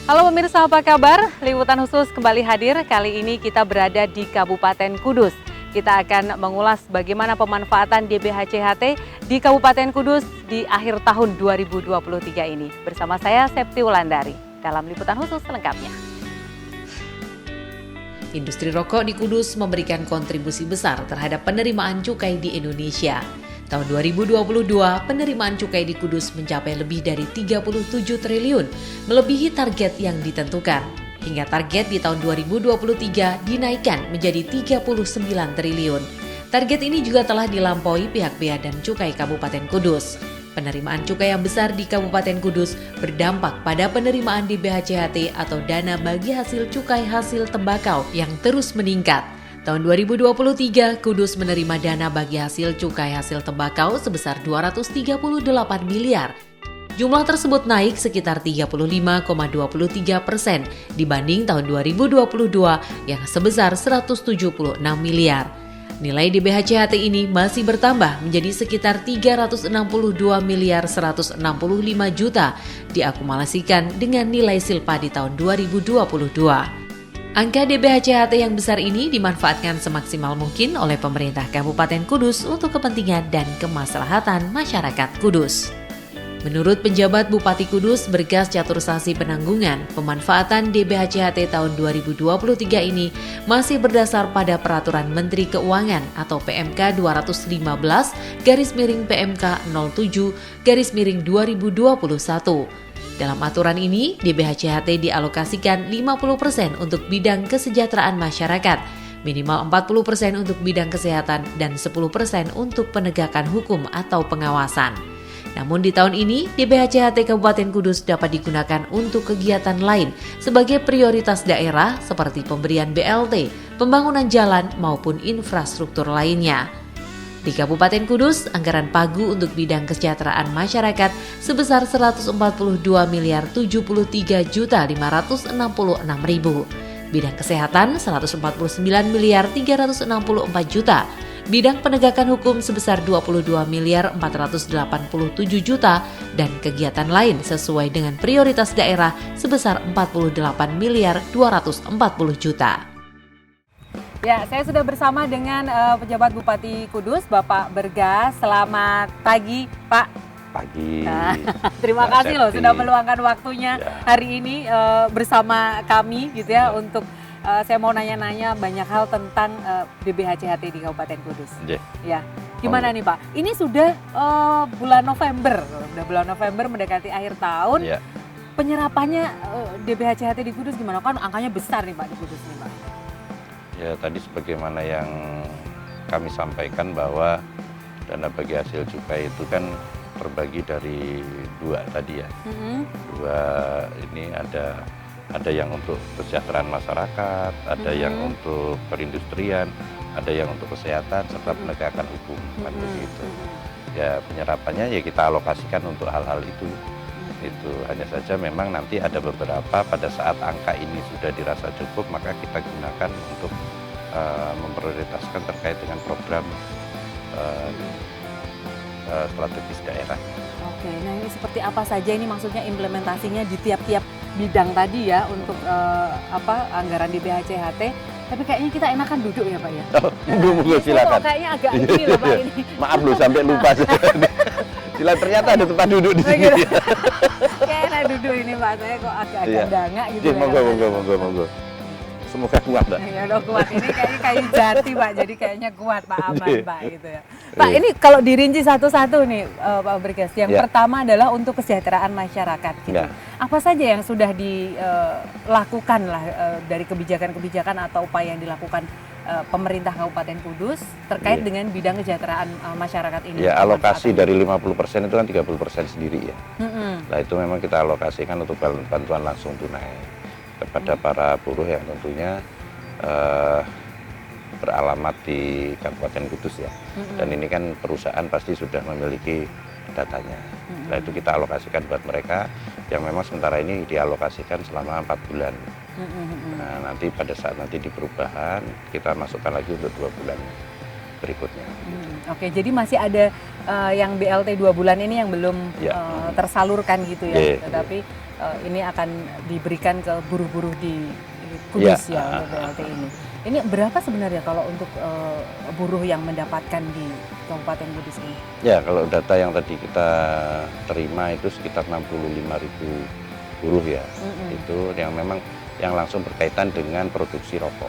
Halo pemirsa, apa kabar? Liputan khusus kembali hadir. Kali ini kita berada di Kabupaten Kudus. Kita akan mengulas bagaimana pemanfaatan DBHCHT di Kabupaten Kudus di akhir tahun 2023 ini. Bersama saya Septi Wulandari dalam liputan khusus selengkapnya. Industri rokok di Kudus memberikan kontribusi besar terhadap penerimaan cukai di Indonesia. Tahun 2022, penerimaan cukai di Kudus mencapai lebih dari 37 triliun, melebihi target yang ditentukan. Hingga target di tahun 2023 dinaikkan menjadi 39 triliun. Target ini juga telah dilampaui pihak Bea dan Cukai Kabupaten Kudus. Penerimaan cukai yang besar di Kabupaten Kudus berdampak pada penerimaan DBHCHT atau dana bagi hasil cukai hasil tembakau yang terus meningkat. Tahun 2023, Kudus menerima dana bagi hasil cukai hasil tembakau sebesar 238 miliar. Jumlah tersebut naik sekitar 35,23% dibanding tahun 2022 yang sebesar 176 miliar. Nilai DBHCHT ini masih bertambah menjadi sekitar 362 miliar 165 juta diakumulasikan dengan nilai silpa di tahun 2022. Angka DBHCHT yang besar ini dimanfaatkan semaksimal mungkin oleh pemerintah Kabupaten Kudus untuk kepentingan dan kemaslahatan masyarakat Kudus. Menurut penjabat Bupati Kudus Bergas Catursasi Penanggungan, pemanfaatan DBHCHT tahun 2023 ini masih berdasar pada Peraturan Menteri Keuangan atau PMK 215/PMK07/2021. Dalam aturan ini, DBHCHT dialokasikan 50% untuk bidang kesejahteraan masyarakat, minimal 40% untuk bidang kesehatan, dan 10% untuk penegakan hukum atau pengawasan. Namun di tahun ini, DBHCHT Kabupaten Kudus dapat digunakan untuk kegiatan lain sebagai prioritas daerah seperti pemberian BLT, pembangunan jalan, maupun infrastruktur lainnya. Di Kabupaten Kudus, anggaran pagu untuk bidang kesejahteraan masyarakat sebesar 142 miliar 73 juta 566 ribu. Bidang kesehatan 149 miliar 364 juta. Bidang penegakan hukum sebesar 22 miliar 487 juta dan kegiatan lain sesuai dengan prioritas daerah sebesar 48 miliar 240 juta. Ya, saya sudah bersama dengan pejabat Bupati Kudus, Bapak Bergas. Selamat pagi, Pak. Pagi. Terima kasih loh sudah meluangkan waktunya hari ini bersama kami gitu ya untuk saya mau nanya-nanya banyak hal tentang DBHCHT di Kabupaten Kudus. Ya, gimana nih Pak? Ini sudah bulan November, mendekati akhir tahun. Penyerapannya DBHCHT di Kudus gimana? Kan angkanya besar nih Pak di Kudus nih Pak. Ya, tadi sebagaimana yang kami sampaikan bahwa dana bagi hasil cukai itu kan terbagi dari dua tadi ya. Dua ini ada yang untuk kesejahteraan masyarakat, ada yang untuk perindustrian, ada yang untuk kesehatan serta penegakan hukum kan begitu. Ya, penyerapannya ya kita alokasikan untuk hal-hal itu. Itu hanya saja memang nanti ada beberapa pada saat angka ini sudah dirasa cukup maka kita gunakan untuk memprioritaskan terkait dengan program strategis daerah. Oke, nah ini seperti apa saja ini maksudnya implementasinya di tiap-tiap bidang tadi ya untuk anggaran DBHCHT. Tapi kayaknya kita enakan duduk ya Pak ya. Monggo silakan. Kayaknya agak ini loh Pak ini. Maaf loh sampai lupa. Ternyata ada tempat duduk di sini. Kayak enak duduk ini Pak, saya kok agak-agak dangak gitu. Monggo. Semoga kuat Mbak. Ya udah kuat, ini kayaknya kayu jati Pak, jadi kayaknya kuat Pak, aman Pak gitu ya. Pak ini kalau dirinci satu-satu nih Pak Bergas, yang pertama adalah untuk kesejahteraan masyarakat gitu. Apa saja yang sudah dilakukan lah dari kebijakan-kebijakan atau upaya yang dilakukan pemerintah Kabupaten Kudus terkait dengan bidang kesejahteraan masyarakat ini. Ya, alokasi dari 50% itu kan 30% sendiri ya. Nah itu memang kita alokasikan untuk bantuan langsung tunai kepada para buruh yang tentunya beralamat di Kabupaten Kudus ya. Dan ini kan perusahaan pasti sudah memiliki datanya. Nah itu kita alokasikan buat mereka yang memang sementara ini dialokasikan selama 4 bulan. Nah nanti pada saat nanti di perubahan kita masukkan lagi untuk 2 bulan berikutnya. Oke, jadi masih ada yang BLT 2 bulan ini yang belum tersalurkan gitu ya, tetapi ini akan diberikan ke buruh-buruh di Kudus ya untuk BLT ini. Ini berapa sebenarnya kalau untuk buruh yang mendapatkan di Kabupaten Kudus ini? Ya, kalau data yang tadi kita terima itu sekitar 65.000 buruh ya. Itu yang memang yang langsung berkaitan dengan produksi rokok.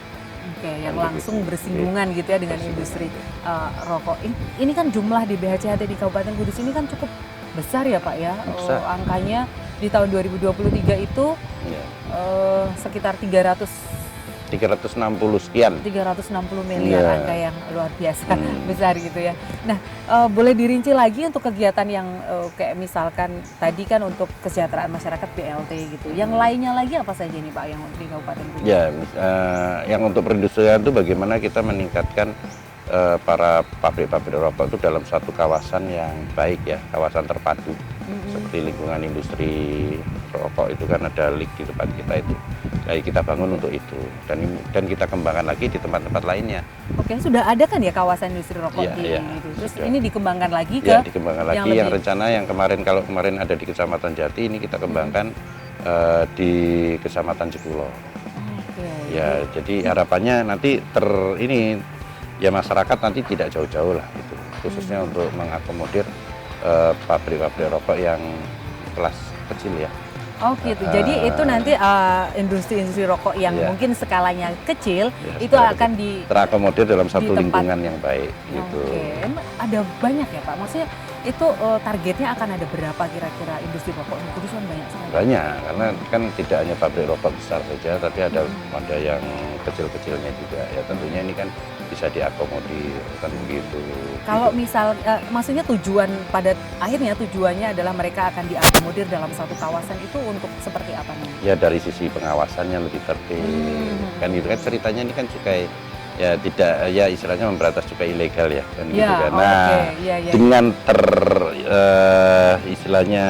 Oke, yang langsung bersinggungan gitu ya dengan industri rokok. Ini kan jumlah di BHCHT di Kabupaten Kudus ini kan cukup besar ya Pak ya. Angkanya di tahun 2023 itu sekitar 360 sekian. 360 miliar, angka yang luar biasa besar gitu ya. Nah, boleh dirinci lagi untuk kegiatan yang kayak misalkan tadi kan untuk kesejahteraan masyarakat BLT gitu. Yang lainnya lagi apa saja nih Pak yang di Kabupaten Kudus? Ya, yang untuk perindustrian itu bagaimana kita meningkatkan para pabrik-pabrik rokok itu dalam satu kawasan yang baik ya, kawasan terpadu. Seperti lingkungan industri rokok itu kan ada LIG di tempat kita itu. Jadi kita bangun untuk itu dan kita kembangkan lagi di tempat-tempat lainnya. Oke, sudah ada kan ya kawasan industri rokok di itu. Terus sudah. Ini dikembangkan lagi ke dikembangkan lagi yang rencana yang kalau kemarin ada di Kecamatan Jati ini kita kembangkan di Kecamatan Jekulo. Ya, jadi harapannya nanti ya masyarakat nanti tidak jauh-jauh lah itu. Khususnya untuk mengakomodir pabrik-pabrik rokok yang kelas kecil ya. Oh gitu, jadi itu nanti industri-industri rokok yang mungkin skalanya kecil itu akan terakomodir dalam satu lingkungan yang baik gitu. Ada banyak ya Pak, maksudnya itu targetnya akan ada berapa kira-kira industri rokok di Kudus kan banyak sekali? Banyak, karena kan tidak hanya pabrik rokok besar saja, tapi ada yang kecil-kecilnya juga ya tentunya ini kan bisa diakomodir kan begitu. Kalau misal, maksudnya tujuannya adalah mereka akan diakomodir dalam satu kawasan itu untuk seperti apa nih? Ya dari sisi pengawasannya lebih tertib, kan itu kan ceritanya ini kan cukai ya tidak ya istilahnya memberantas cukai ilegal ya kan gitu kan. Nah dengan istilahnya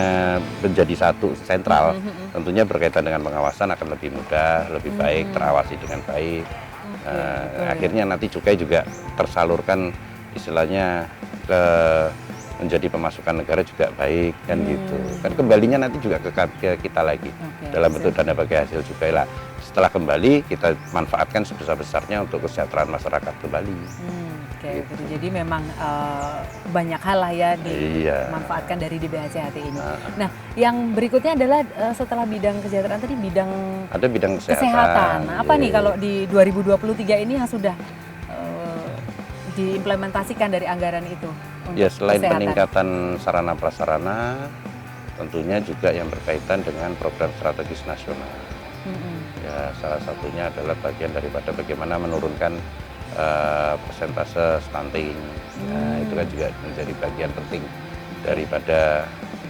menjadi satu sentral, tentunya berkaitan dengan pengawasan akan lebih mudah, lebih baik, terawasi dengan baik. Akhirnya nanti cukai juga tersalurkan istilahnya menjadi pemasukan negara juga baik kan gitu kan kembalinya nanti juga ke kita lagi dalam bentuk dana bagi hasil cukai lah. Setelah kembali kita manfaatkan sebesar-besarnya untuk kesejahteraan masyarakat kembali. Gitu. Jadi memang banyak hal lah ya dimanfaatkan dari DBHCHT ini. Nah, yang berikutnya adalah setelah bidang kesejahteraan tadi ada bidang kesehatan. Nah, apa nih kalau di 2023 ini yang sudah diimplementasikan dari anggaran itu? Ya selain peningkatan sarana prasarana, tentunya juga yang berkaitan dengan program strategis nasional. Ya salah satunya adalah bagian daripada bagaimana menurunkan persentase stunting. Nah, itu kan juga menjadi bagian penting daripada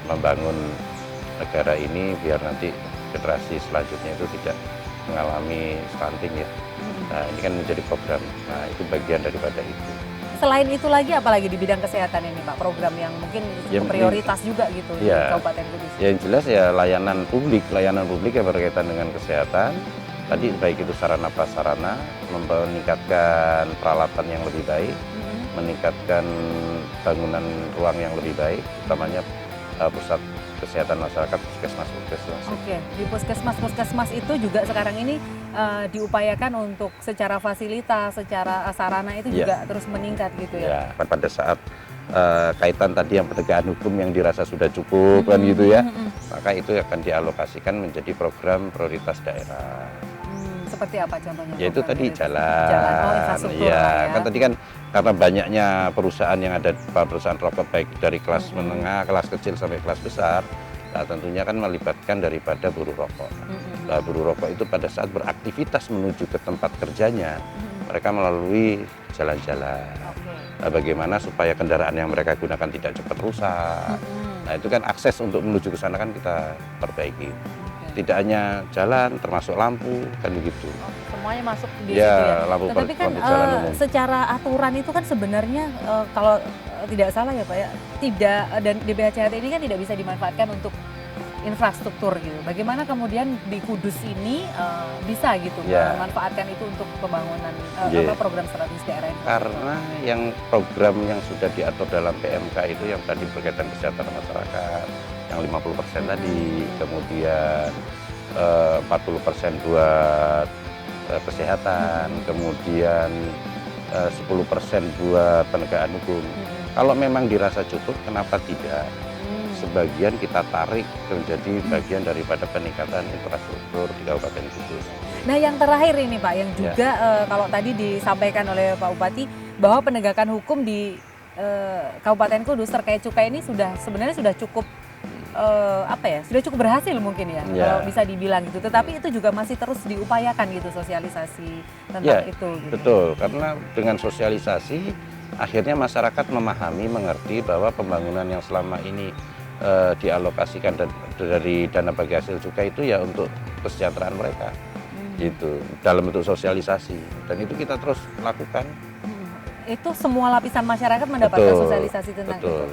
membangun negara ini biar nanti generasi selanjutnya itu tidak mengalami stunting ya. Nah ini kan menjadi program. Nah itu bagian daripada itu. Selain itu lagi apalagi di bidang kesehatan ini Pak, program yang mungkin prioritas juga gitu di Kabupaten Kudus? Yang jelas ya layanan publik yang berkaitan dengan kesehatan. Tadi baik itu sarana prasarana, meningkatkan peralatan yang lebih baik, meningkatkan bangunan ruang yang lebih baik, utamanya pusat kesehatan masyarakat, puskesmas. Oke, di puskesmas itu juga sekarang ini diupayakan untuk secara fasilitas, secara sarana itu juga terus meningkat gitu ya? Ya, pada saat kaitan tadi yang penegakan hukum yang dirasa sudah cukup kan gitu ya, maka itu akan dialokasikan menjadi program prioritas daerah. Seperti apa contohnya? Yaitu tadi jalan. Kan tadi kan karena banyaknya perusahaan yang ada, perusahaan rokok baik dari kelas menengah, kelas kecil sampai kelas besar. Nah, tentunya kan melibatkan daripada buruh rokok. Nah, buruh rokok itu pada saat beraktivitas menuju ke tempat kerjanya, mereka melalui jalan-jalan. Bagaimana supaya kendaraan yang mereka gunakan tidak cepat rusak. Nah itu kan akses untuk menuju ke sana kan kita perbaiki. Tidak hanya jalan, termasuk lampu, kan begitu. Semuanya masuk di situ ya. Tetapi kan secara aturan itu kan sebenarnya kalau tidak salah ya Pak ya, tidak, dan DBHCHT ini kan tidak bisa dimanfaatkan untuk infrastruktur gitu. Bagaimana kemudian di Kudus ini bisa gitu memanfaatkan itu untuk pembangunan program strategis daerah ini? Karena yang program yang sudah diatur dalam PMK itu yang tadi berkaitan kesejahteraan masyarakat, yang 50% tadi, kemudian 40% buat kesehatan, kemudian 10% buat penegakan hukum. Kalau memang dirasa cukup, kenapa tidak? Sebagian kita tarik menjadi bagian daripada peningkatan infrastruktur di Kabupaten Kudus. Nah yang terakhir ini Pak, yang juga kalau tadi disampaikan oleh Pak Bupati bahwa penegakan hukum di Kabupaten Kudus terkait cukai ini sebenarnya sudah cukup sudah cukup berhasil mungkin ya, kalau bisa dibilang gitu. Tetapi itu juga masih terus diupayakan gitu sosialisasi tentang itu. Gitu. Betul, karena dengan sosialisasi akhirnya masyarakat memahami, mengerti bahwa pembangunan yang selama ini dialokasikan dari dana bagi hasil cukai itu ya untuk kesejahteraan mereka, gitu, dalam bentuk sosialisasi, dan itu kita terus lakukan. Itu semua lapisan masyarakat mendapatkan sosialisasi tentang itu.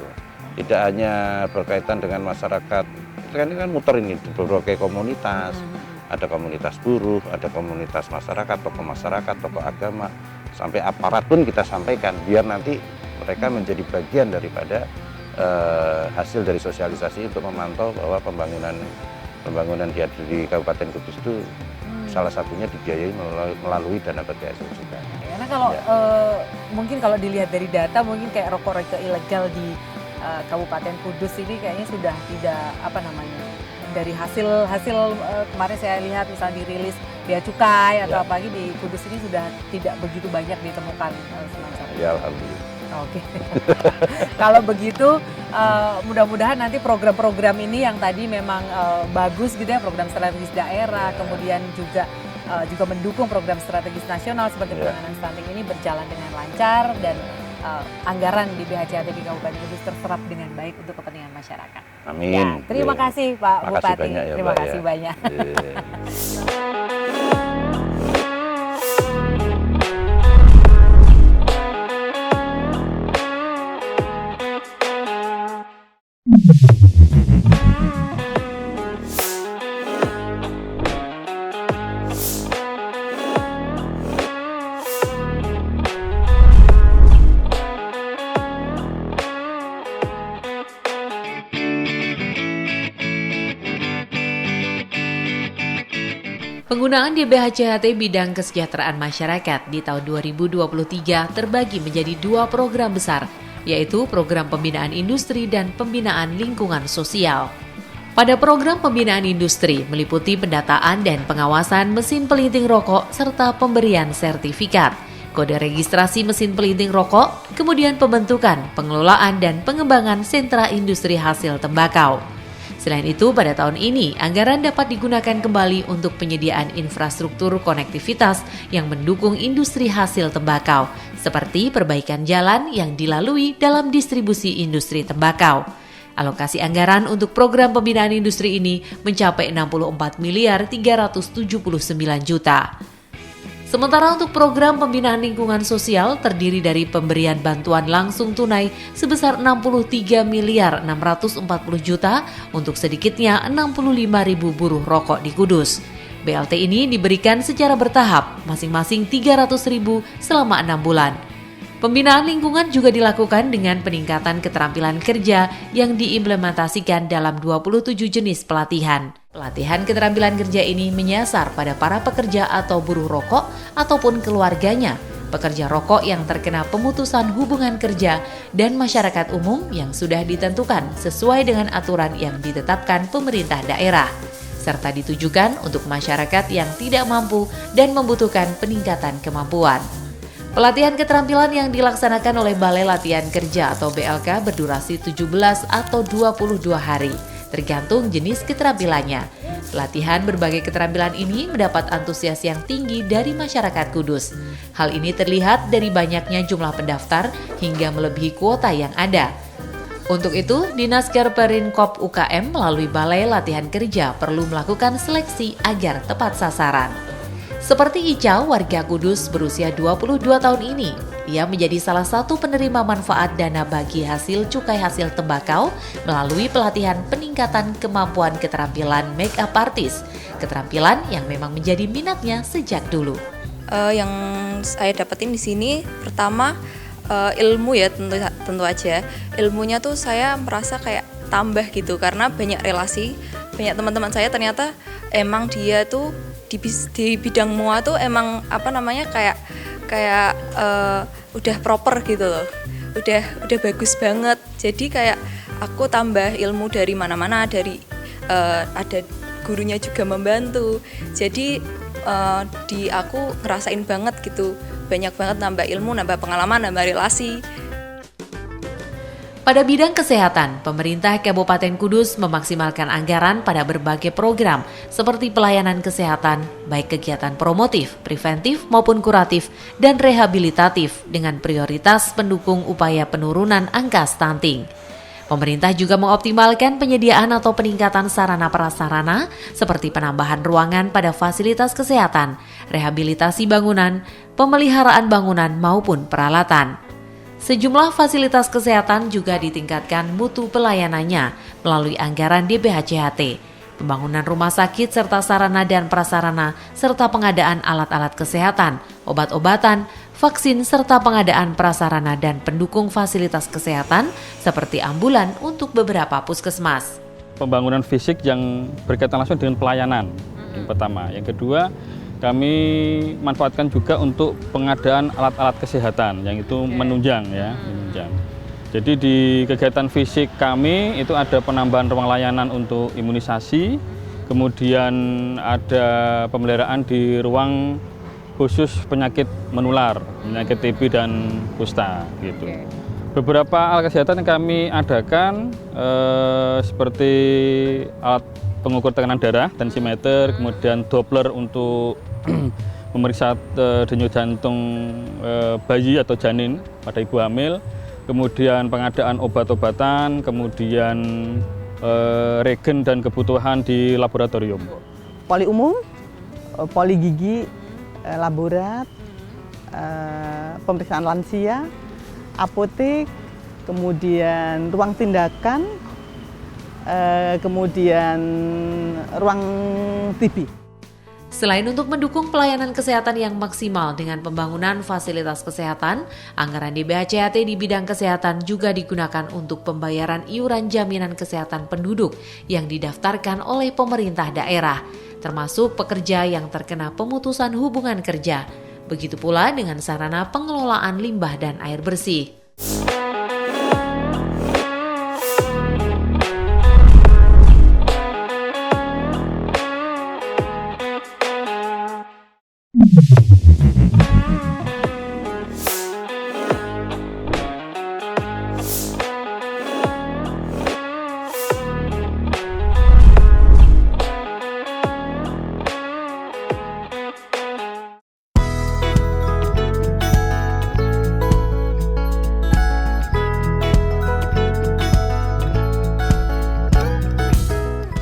Tidak hanya berkaitan dengan masyarakat, ini kan muter ini di berbagai komunitas, ada komunitas buruh, ada komunitas masyarakat, tokoh masyarakat, tokoh agama, sampai aparat pun kita sampaikan, biar nanti mereka menjadi bagian daripada hasil dari sosialisasi untuk memantau bahwa pembangunan di Kabupaten Kudus itu salah satunya dibiayai melalui dana bagi hasil cukai. Karena kalau mungkin kalau dilihat dari data, mungkin kayak rokok-rokok ilegal di Kabupaten Kudus ini kayaknya sudah tidak dari hasil kemarin saya lihat misalnya dirilis bea cukai atau apalagi di Kudus ini sudah tidak begitu banyak ditemukan semacam. Ya alhamdulillah. Oke. Kalau begitu mudah-mudahan nanti program-program ini yang tadi memang bagus gitu ya, program strategis daerah, kemudian juga mendukung program strategis nasional seperti penanganan stunting ini berjalan dengan lancar dan anggaran di BHCHT di Kabupaten Kudus terserap dengan baik untuk kepentingan masyarakat. Amin. Ya, terima kasih Pak Bupati. Terima kasih banyak. Penggunaan DBHCHT bidang kesejahteraan masyarakat di tahun 2023 terbagi menjadi 2 program besar, yaitu program pembinaan industri dan pembinaan lingkungan sosial. Pada program pembinaan industri meliputi pendataan dan pengawasan mesin pelinting rokok serta pemberian sertifikat, kode registrasi mesin pelinting rokok, kemudian pembentukan, pengelolaan dan pengembangan sentra industri hasil tembakau. Selain itu, pada tahun ini, anggaran dapat digunakan kembali untuk penyediaan infrastruktur konektivitas yang mendukung industri hasil tembakau, seperti perbaikan jalan yang dilalui dalam distribusi industri tembakau. Alokasi anggaran untuk program pembinaan industri ini mencapai 64 miliar 379 juta. Sementara untuk program pembinaan lingkungan sosial terdiri dari pemberian bantuan langsung tunai sebesar 63 miliar 640 juta untuk sedikitnya 65.000 buruh rokok di Kudus. BLT ini diberikan secara bertahap, masing-masing 300.000 selama 6 bulan. Pembinaan lingkungan juga dilakukan dengan peningkatan keterampilan kerja yang diimplementasikan dalam 27 jenis pelatihan. Pelatihan keterampilan kerja ini menyasar pada para pekerja atau buruh rokok ataupun keluarganya, pekerja rokok yang terkena pemutusan hubungan kerja, dan masyarakat umum yang sudah ditentukan sesuai dengan aturan yang ditetapkan pemerintah daerah, serta ditujukan untuk masyarakat yang tidak mampu dan membutuhkan peningkatan kemampuan. Pelatihan keterampilan yang dilaksanakan oleh Balai Latihan Kerja atau BLK berdurasi 17 atau 22 hari, tergantung jenis keterampilannya. Pelatihan berbagai keterampilan ini mendapat antusias yang tinggi dari masyarakat Kudus. Hal ini terlihat dari banyaknya jumlah pendaftar hingga melebihi kuota yang ada. Untuk itu, Dinas Kerperinkop UKM melalui Balai Latihan Kerja perlu melakukan seleksi agar tepat sasaran. Seperti Ica, warga Kudus berusia 22 tahun ini. Ia menjadi salah satu penerima manfaat dana bagi hasil cukai hasil tembakau melalui pelatihan peningkatan kemampuan keterampilan make up artist. Keterampilan yang memang menjadi minatnya sejak dulu. Yang saya dapetin di sini pertama ilmu ya tentu aja. Ilmunya tuh saya merasa kayak tambah gitu karena banyak relasi, banyak teman-teman saya ternyata emang dia tuh di bidang MOA tuh emang kayak udah proper gitu loh, udah bagus banget. Jadi kayak aku tambah ilmu dari mana-mana, dari ada gurunya juga membantu. Jadi di aku ngerasain banget gitu, banyak banget nambah ilmu, nambah pengalaman, nambah relasi. Pada bidang kesehatan, pemerintah Kabupaten Kudus memaksimalkan anggaran pada berbagai program seperti pelayanan kesehatan, baik kegiatan promotif, preventif maupun kuratif, dan rehabilitatif dengan prioritas pendukung upaya penurunan angka stunting. Pemerintah juga mengoptimalkan penyediaan atau peningkatan sarana prasarana seperti penambahan ruangan pada fasilitas kesehatan, rehabilitasi bangunan, pemeliharaan bangunan maupun peralatan. Sejumlah fasilitas kesehatan juga ditingkatkan mutu pelayanannya melalui anggaran DBHCHT, pembangunan rumah sakit serta sarana dan prasarana, serta pengadaan alat-alat kesehatan, obat-obatan, vaksin, serta pengadaan prasarana dan pendukung fasilitas kesehatan seperti ambulan untuk beberapa puskesmas. Pembangunan fisik yang berkaitan langsung dengan pelayanan, yang pertama. Yang kedua, kami manfaatkan juga untuk pengadaan alat-alat kesehatan yang itu menunjang ya, menunjang. Jadi di kegiatan fisik kami itu ada penambahan ruang layanan untuk imunisasi, kemudian ada pemeliharaan di ruang khusus penyakit menular, penyakit TB dan kusta gitu. Beberapa alat kesehatan yang kami adakan seperti alat pengukur tekanan darah, tensimeter, kemudian Doppler untuk memeriksa denyut jantung bayi atau janin pada ibu hamil, kemudian pengadaan obat-obatan, kemudian regen dan kebutuhan di laboratorium. Poli umum, poli gigi, laborat, pemeriksaan lansia, apotek, kemudian ruang tindakan, kemudian ruang TB. Selain untuk mendukung pelayanan kesehatan yang maksimal dengan pembangunan fasilitas kesehatan, anggaran DBHCHT di bidang kesehatan juga digunakan untuk pembayaran iuran jaminan kesehatan penduduk yang didaftarkan oleh pemerintah daerah, termasuk pekerja yang terkena pemutusan hubungan kerja. Begitu pula dengan sarana pengelolaan limbah dan air bersih.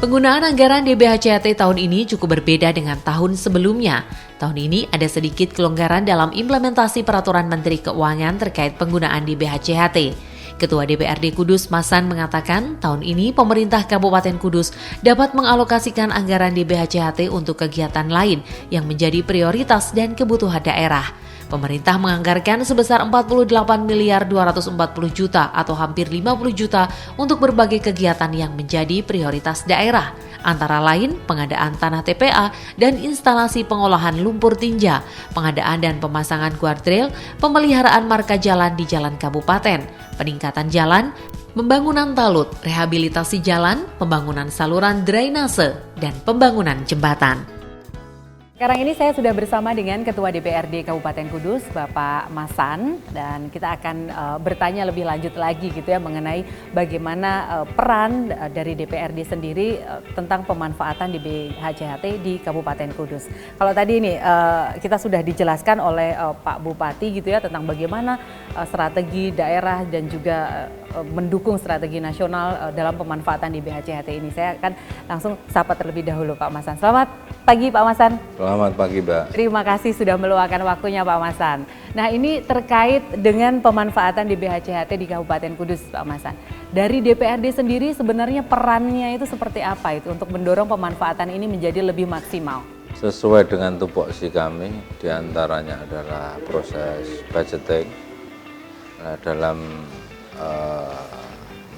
Penggunaan anggaran DBHCHT tahun ini cukup berbeda dengan tahun sebelumnya. Tahun ini ada sedikit kelonggaran dalam implementasi peraturan Menteri Keuangan terkait penggunaan DBHCHT. Ketua DPRD Kudus Masan mengatakan tahun ini pemerintah Kabupaten Kudus dapat mengalokasikan anggaran DBHCHT untuk kegiatan lain yang menjadi prioritas dan kebutuhan daerah. Pemerintah menganggarkan sebesar 48 miliar 240 juta atau hampir 50 juta untuk berbagai kegiatan yang menjadi prioritas daerah, antara lain pengadaan tanah TPA dan instalasi pengolahan lumpur tinja, pengadaan dan pemasangan guardrail, pemeliharaan marka jalan di jalan kabupaten, peningkatan jalan, pembangunan talut, rehabilitasi jalan, pembangunan saluran drainase, dan pembangunan jembatan. Sekarang ini saya sudah bersama dengan Ketua DPRD Kabupaten Kudus, Bapak Masan, dan kita akan bertanya lebih lanjut lagi gitu ya mengenai bagaimana peran dari DPRD sendiri tentang pemanfaatan di BHCHT di Kabupaten Kudus. Kalau tadi ini kita sudah dijelaskan oleh Pak Bupati gitu ya tentang bagaimana strategi daerah dan juga mendukung strategi nasional dalam pemanfaatan di BHCHT ini. Saya akan langsung sapa terlebih dahulu Pak Masan. Selamat pagi Pak Masan. Selamat pagi, Mbak. Terima kasih sudah meluangkan waktunya Pak Masan. Nah, ini terkait dengan pemanfaatan di BHCHT di Kabupaten Kudus Pak Masan. Dari DPRD sendiri sebenarnya perannya itu seperti apa itu untuk mendorong pemanfaatan ini menjadi lebih maksimal? Sesuai dengan tupoksi kami, diantaranya adalah proses budgeting. Nah, dalam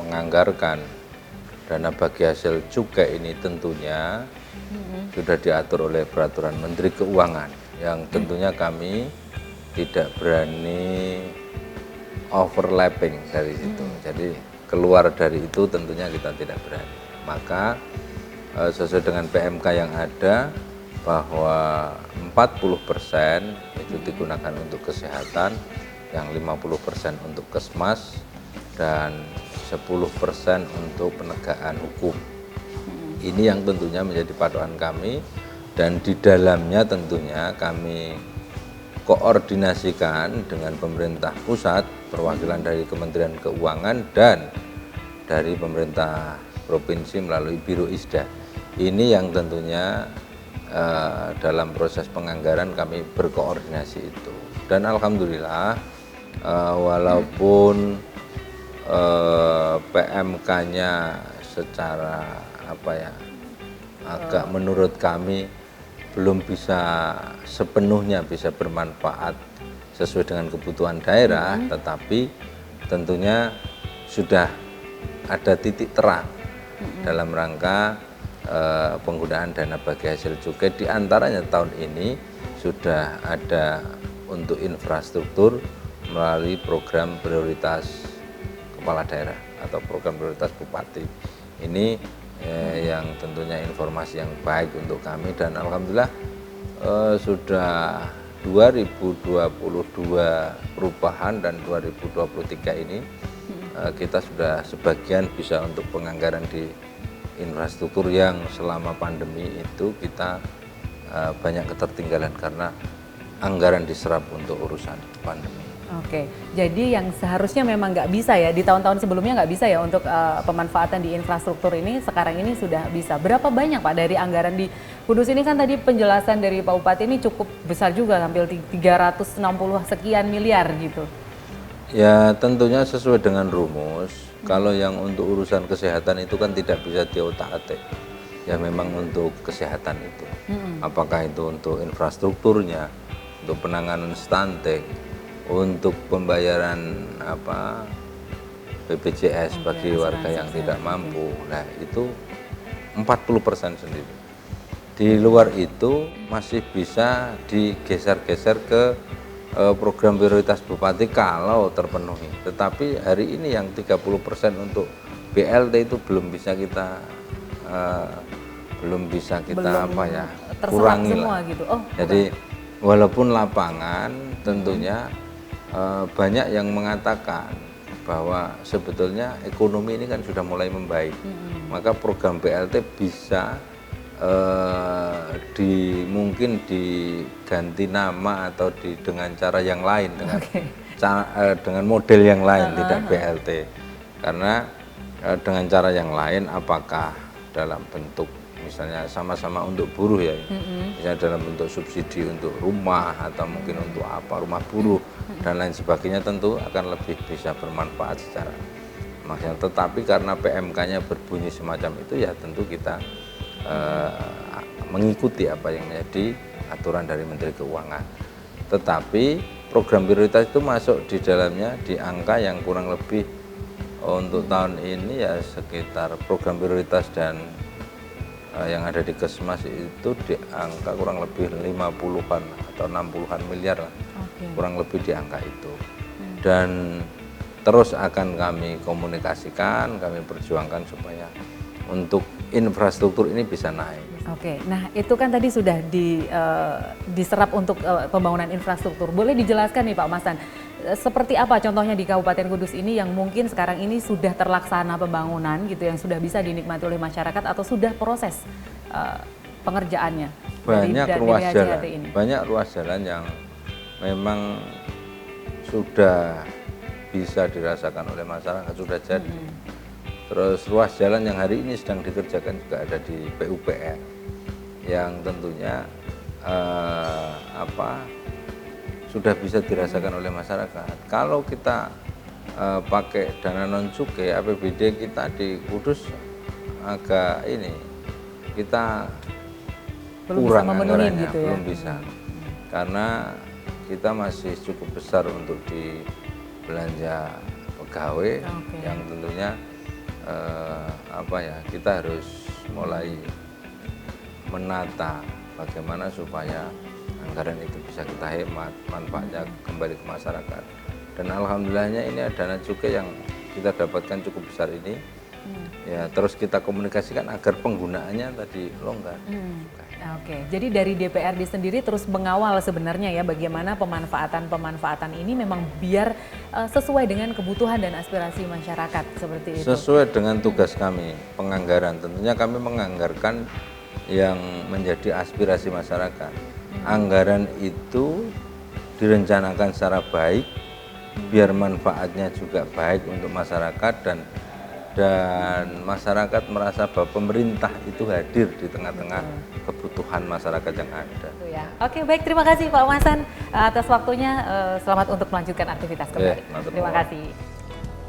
menganggarkan dana bagi hasil cukai ini tentunya sudah diatur oleh peraturan Menteri Keuangan yang tentunya kami tidak berani overlapping dari itu. Jadi keluar dari itu tentunya kita tidak berani. Maka sesuai dengan PMK yang ada bahwa 40% itu digunakan untuk kesehatan, yang 50% untuk kesmas, dan 10% untuk penegakan hukum. Ini yang tentunya menjadi patokan kami, dan di dalamnya tentunya kami koordinasikan dengan pemerintah pusat, perwakilan dari Kementerian Keuangan dan dari pemerintah provinsi melalui Biro Isda. Ini yang tentunya dalam proses penganggaran kami berkoordinasi itu. Dan alhamdulillah walaupun PMK-nya secara agak menurut kami belum bisa sepenuhnya bisa bermanfaat sesuai dengan kebutuhan daerah, tetapi tentunya sudah ada titik terang dalam rangka penggunaan dana bagi hasil cukai. Di antaranya tahun ini sudah ada untuk infrastruktur melalui program prioritas kepala daerah atau program prioritas bupati. Ini yang tentunya informasi yang baik untuk kami, dan alhamdulillah sudah 2022 perubahan dan 2023 ini kita sudah sebagian bisa untuk penganggaran di infrastruktur yang selama pandemi itu kita banyak ketertinggalan karena anggaran diserap untuk urusan pandemi. Oke, jadi yang seharusnya memang nggak bisa ya, di tahun-tahun sebelumnya nggak bisa ya untuk pemanfaatan di infrastruktur ini, sekarang ini sudah bisa. Berapa banyak Pak dari anggaran di Kudus ini? Kan tadi penjelasan dari Pak Bupati ini cukup besar juga, hampir 360 sekian miliar gitu. Ya tentunya sesuai dengan rumus, kalau yang untuk urusan kesehatan itu kan tidak bisa diotak-atik. Ya memang untuk kesehatan itu, apakah itu untuk infrastrukturnya, untuk penanganan stunting, untuk pembayaran BPJS bagi warga yang tidak mampu. Nah itu 40% sendiri. Di luar itu masih bisa digeser-geser ke program prioritas bupati kalau terpenuhi. Tetapi hari ini yang 30% untuk BLT itu belum bisa kita kurangi lah. Gitu. Jadi walaupun lapangan tentunya banyak yang mengatakan bahwa sebetulnya ekonomi ini kan sudah mulai membaik, maka program BLT bisa mungkin diganti nama atau dengan cara yang lain, dengan model yang lain, tidak BLT, karena dengan cara yang lain apakah dalam bentuk misalnya sama-sama untuk buruh ya, misalnya dalam bentuk subsidi untuk rumah atau mungkin untuk rumah buruh dan lain sebagainya, tentu akan lebih bisa bermanfaat secara maksimal. Tetapi karena PMK-nya berbunyi semacam itu ya tentu kita mengikuti apa yang menjadi aturan dari Menteri Keuangan. Tetapi program prioritas itu masuk di dalamnya di angka yang kurang lebih untuk tahun ini ya sekitar program prioritas dan yang ada di Kesmas itu di angka kurang lebih 50-an atau 60-an miliar lah. Kurang lebih di angka itu. Dan terus akan kami komunikasikan, kami perjuangkan supaya untuk infrastruktur ini bisa naik. Oke, nah itu kan tadi sudah diserap untuk pembangunan infrastruktur. Boleh dijelaskan nih Pak Masan, seperti apa contohnya di Kabupaten Kudus ini yang mungkin sekarang ini sudah terlaksana pembangunan gitu, yang sudah bisa dinikmati oleh masyarakat atau sudah proses pengerjaannya? Banyak ruas jalan yang memang sudah bisa dirasakan oleh masyarakat, sudah jadi. Terus ruas jalan yang hari ini sedang dikerjakan juga ada di PUPR yang tentunya sudah bisa dirasakan oleh masyarakat. Kalau kita pakai dana non cukai, APBD kita di Kudus agak kita belum kurang bisa memenuhi anggarannya, gitu ya? Belum bisa, karena kita masih cukup besar untuk di belanja pegawai yang tentunya kita harus mulai menata bagaimana supaya anggaran itu bisa kita hemat, manfaatnya kembali ke masyarakat. Dan alhamdulillahnya ini ada dana cukai yang kita dapatkan cukup besar ini. Ya, terus kita komunikasikan agar penggunaannya tadi longgar. Oke, jadi dari DPRD sendiri terus mengawal sebenarnya ya bagaimana pemanfaatan ini memang biar sesuai dengan kebutuhan dan aspirasi masyarakat seperti itu. Sesuai dengan tugas kami, penganggaran. Tentunya kami menganggarkan yang menjadi aspirasi masyarakat. Anggaran itu direncanakan secara baik, biar manfaatnya juga baik untuk masyarakat dan masyarakat merasa bahwa pemerintah itu hadir di tengah-tengah kebutuhan masyarakat yang ada. Oke, baik, terima kasih Pak Masan atas waktunya. Selamat untuk melanjutkan aktivitas kembali. Terima kasih.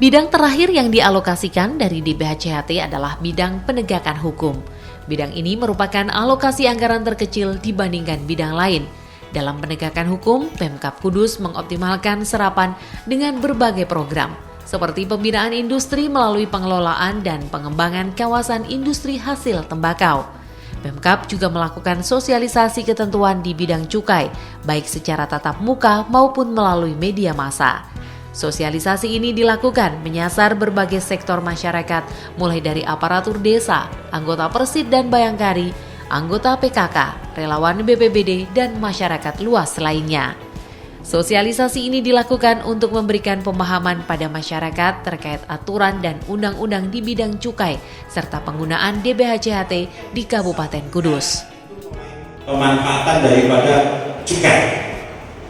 Bidang terakhir yang dialokasikan dari DBHCHT adalah bidang penegakan hukum. Bidang ini merupakan alokasi anggaran terkecil dibandingkan bidang lain. Dalam penegakan hukum, Pemkab Kudus mengoptimalkan serapan dengan berbagai program, seperti pembinaan industri melalui pengelolaan dan pengembangan kawasan industri hasil tembakau. Pemkab juga melakukan sosialisasi ketentuan di bidang cukai, baik secara tatap muka maupun melalui media massa. Sosialisasi ini dilakukan menyasar berbagai sektor masyarakat, mulai dari aparatur desa, anggota Persid dan Bayangkari, anggota PKK, relawan BPBD, dan masyarakat luas lainnya. Sosialisasi ini dilakukan untuk memberikan pemahaman pada masyarakat terkait aturan dan undang-undang di bidang cukai serta penggunaan DBHCHT di Kabupaten Kudus. Pemanfaatan daripada cukai,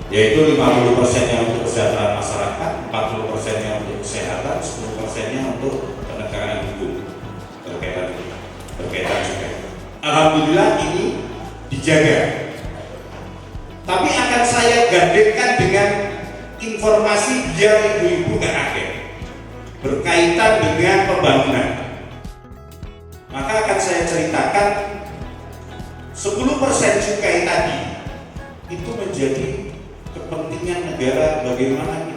yaitu 50%-nya untuk kesejahteraan masyarakat, 40%-nya untuk kesehatan, 10%-nya untuk penegakan hukum berkaitan cukai. Alhamdulillah ini dijaga. Tapi akan saya gandenkan dengan informasi biar ibu-ibu nggak kaget berkaitan dengan pembangunan. Maka akan saya ceritakan 10% cukai tadi itu menjadi kepentingan negara, bagaimana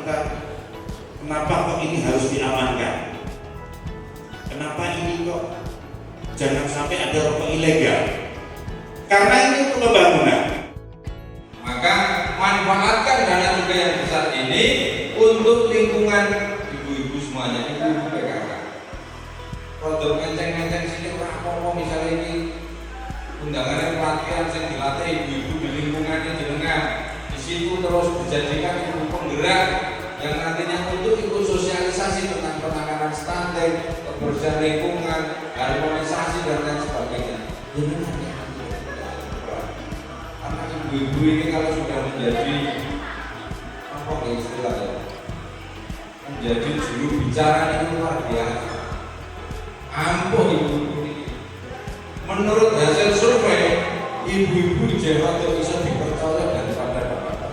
kenapa kok ini harus diamankan, kenapa ini kok jangan sampai ada rokok ilegal, karena ini untuk pembangunan. Maka manfaatkan dana cukai yang besar ini untuk lingkungan ibu-ibu semuanya, ibu-ibu PKK. Produk menceng-menceng sini apa misalnya ini undangan pelatihan yang dilatih ibu-ibu di lingkungan jenengan. Di situ terus dijadikan ibu penggerak yang nantinya untuk ikut sosialisasi tentang penanganan stunting, kebersihan lingkungan, harmonisasi dan lain sebagainya. Karena ibu-ibu ini kalau sudah menjadi menjadi juru bicara itu luar biasa. Ampuh ibu-ibu ini. Menurut hasil survei, ibu-ibu di Jawa itu bisa dipercaya daripada bapak-bapak.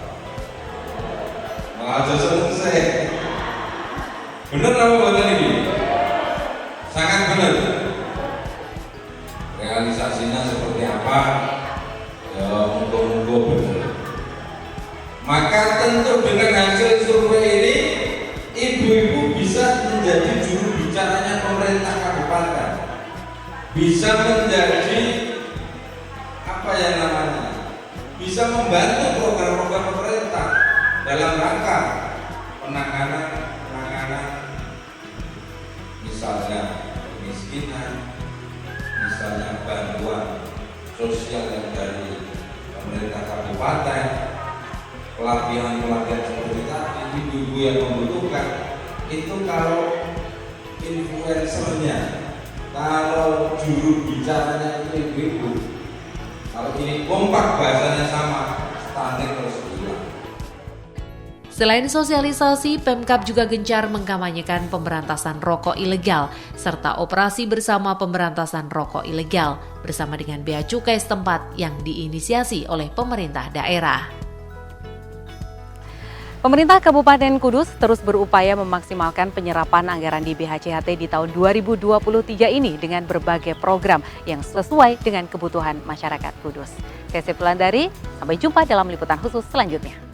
Aja selesai. Benar apa buatan ini? Sangat benar. Realisasinya seperti apa? Ya, monggo-monggo benar. Maka tentu dengan hasil survei ini, ibu-ibu bisa menjadi juru bicaranya pemerintah kabupaten, bisa menjadi bisa membantu program-program pemerintah dalam rangka penanganan misalnya kemiskinan, misalnya bantuan sosial yang dari pemerintah kabupaten, pelatihan-pelatihan seperti tadi, ibu-ibu yang membutuhkan, itu kalau influencernya, kalau juru bicaranya itu ibu-ibu, kalau ini kompak bahasanya sama, stunting terus hilang. Selain sosialisasi, Pemkab juga gencar mengkampanyekan pemberantasan rokok ilegal serta operasi bersama pemberantasan rokok ilegal bersama dengan Bea Cukai setempat yang diinisiasi oleh pemerintah daerah. Pemerintah Kabupaten Kudus terus berupaya memaksimalkan penyerapan anggaran di BHCHT di tahun 2023 ini dengan berbagai program yang sesuai dengan kebutuhan masyarakat Kudus. Saya Seplandari, sampai jumpa dalam liputan khusus selanjutnya.